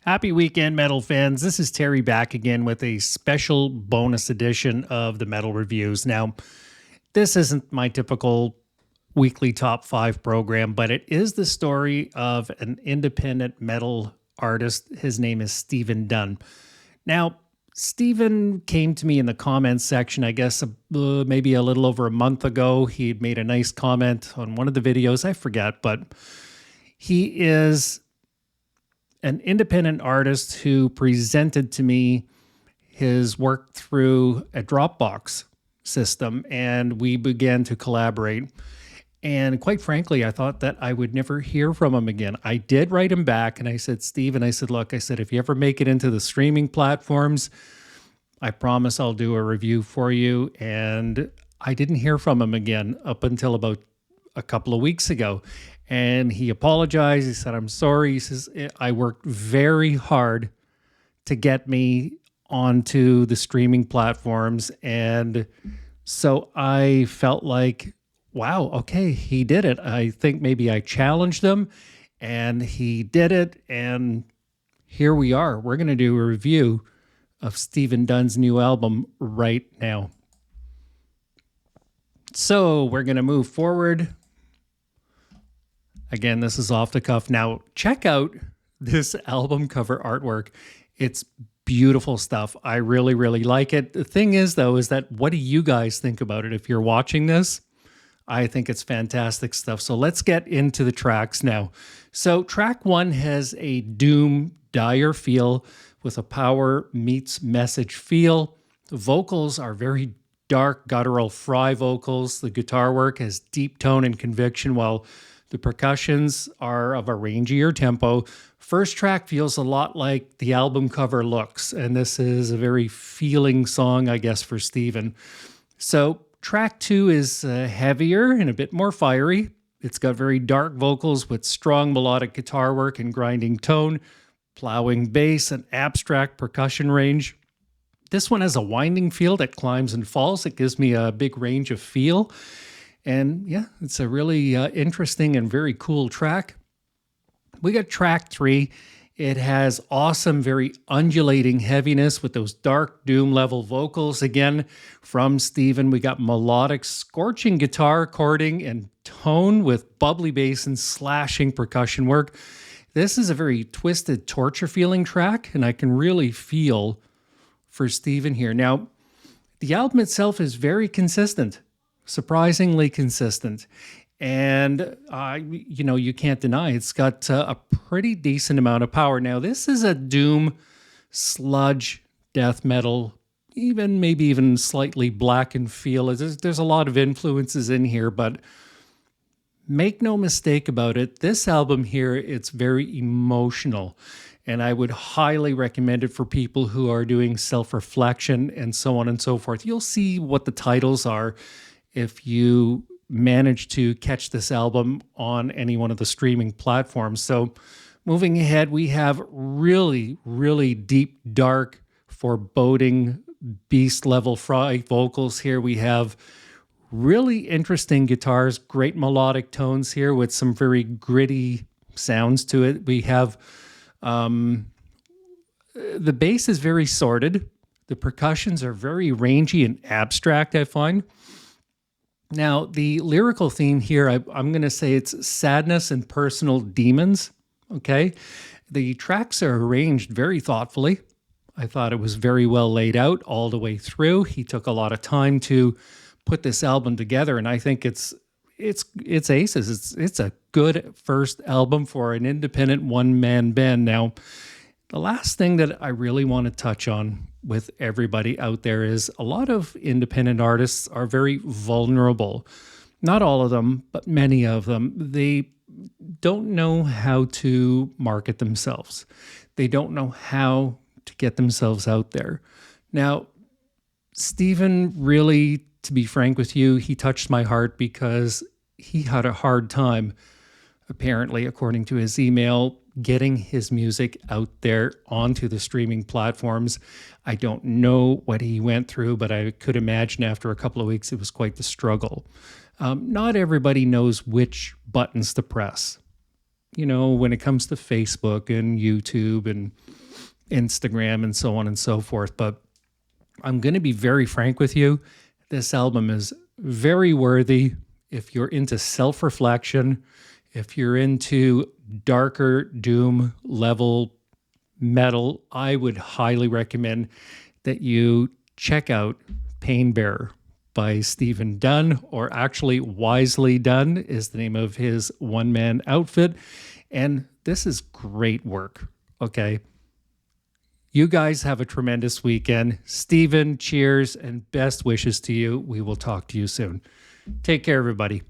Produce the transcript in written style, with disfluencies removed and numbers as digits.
Happy weekend, metal fans. This is Terry back again with a special bonus edition of the Metyll Reviews. Now, this isn't my typical weekly top 5 program, but it is the story of an independent metal artist. His name is Wisely Dunn. Now, Stephen came to me in the comments section, I guess maybe a little over a month ago. He had made a nice comment on one of the videos. I forget, but he is an independent artist who presented to me his work through a Dropbox system, and we began to collaborate. And quite frankly, I thought that I would never hear from him again. I did write him back, and I said, Steven, I said, look, I said, if you ever make it into the streaming platforms, I promise I'll do a review for you. And I didn't hear from him again up until about a couple of weeks ago. And he apologized. He said, I'm sorry. He says, I worked very hard to get me onto the streaming platforms. And so I felt like, wow, okay, he did it. I think maybe I challenged him and he did it. And here we are. We're going to do a review of Wisely Dunn's new album right now. So we're going to move forward. Again, this is off the cuff. Now, check out this album cover artwork. It's beautiful stuff. I really, really like it. The thing is, though, is that what do you guys think about it? If you're watching this, I think it's fantastic stuff. So let's get into the tracks now. So track 1 has a doom, dire feel with a power meets message feel. The vocals are very dark, guttural, fry vocals. The guitar work has deep tone and conviction, while the percussions are of a rangier tempo. First track feels a lot like the album cover looks, and this is a very feeling song, I guess, for Steven. So track 2 is heavier and a bit more fiery. It's got very dark vocals with strong melodic guitar work and grinding tone, plowing bass, and abstract percussion range. This one has a winding feel that climbs and falls. It gives me a big range of feel. And yeah, it's a really interesting and very cool track. We got track 3. It has awesome, very undulating heaviness with those dark doom level vocals. Again, from Steven, we got melodic, scorching guitar chording and tone with bubbly bass and slashing percussion work. This is a very twisted, torture feeling track, and I can really feel for Steven here. Now, the album itself is very consistent. Surprisingly consistent. And, you can't deny it's got a pretty decent amount of power. Now, this is a doom, sludge, death metal, maybe even slightly blackened feel. There's a lot of influences in here, but make no mistake about it, this album here, it's very emotional. And I would highly recommend it for people who are doing self-reflection and so on and so forth. You'll see what the titles are if you manage to catch this album on any one of the streaming platforms. So moving ahead, we have really, really deep, dark, foreboding, beast-level fry vocals here. We have really interesting guitars, great melodic tones here with some very gritty sounds to it. We have the bass is very sorted. The percussions are very rangy and abstract, I find. Now, the lyrical theme here, I'm going to say it's sadness and personal demons, okay? The tracks are arranged very thoughtfully. I thought it was very well laid out all the way through. He took a lot of time to put this album together, and I think it's aces. It's a good first album for an independent one-man band. Now, the last thing that I really want to touch on with everybody out there is a lot of independent artists are very vulnerable. Not all of them, but many of them. They don't know how to market themselves. They don't know how to get themselves out there. Now, Steven, really, to be frank with you, he touched my heart because he had a hard time, apparently, according to his email, getting his music out there onto the streaming platforms. I don't know what he went through, but I could imagine after a couple of weeks, it was quite the struggle. Not everybody knows which buttons to press. when it comes to Facebook and YouTube and Instagram and so on and so forth. But I'm going to be very frank with you. This album is very worthy if you're into self-reflection, if you're into darker doom level metal. I would highly recommend that you check out Pain Bearer by Stephen Dunn, or actually Wisely Dunn is the name of his one-man outfit. And this is great work, okay? You guys have a tremendous weekend. Stephen, cheers and best wishes to you. We will talk to you soon. Take care, everybody.